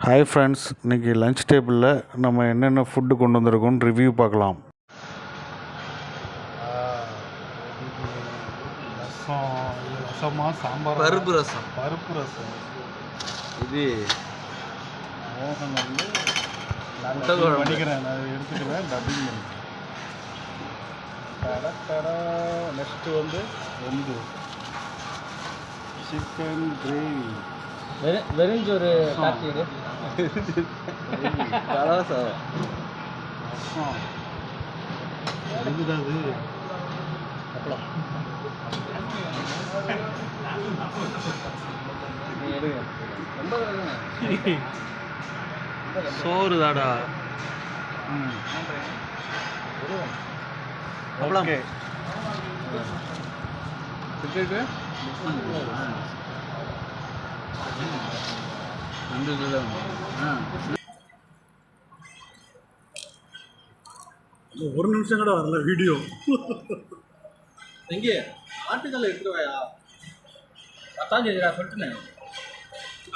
Hi friends, இன்றைக்கி lunch டேபிளில் நம்ம என்னென்ன ஃபுட்டு கொண்டு வந்திருக்கோம்னு ரிவ்யூ பார்க்கலாம். ரசமா சாம்பார், பருப்பு ரசம். இது மோகன் வந்து நான் பண்ணிக்கிறேன், நான் எடுத்துக்கிறேன் டப்பிங் பண்ணி. நெக்ஸ்ட்டு வந்து சிக்கன் கிரேவி, வெறுஞ்சோறு காத்திடு ரசம் சோறு தாடா. ஓகே. ஒரு நிமிஷம் கூட வரல வீடியோ. எங்கே ஆட்டுக்கல்ல எடுத்துருவாயா? 10ஆம் தேதிடா சொல்லிட்டேன்.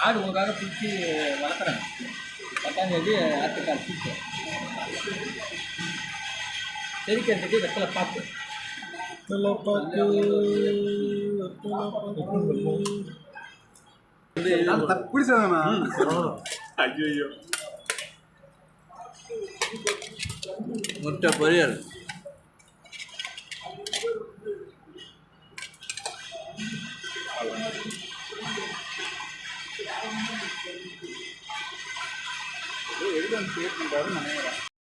ஆடு உங்களுக்காக பிடிச்சி வளர்க்குறேன். 10ஆம் தேதி ஆட்டுக்கால் பிடிச்சி செரிக்கிறதுக்கு வெத்தலை பாக்கு பிடிச்சதாண்ணா. ஐயோ, முட்டை பொரியல், எதுவும் சேர்த்துட்டாரு நினைக்கிறேன்.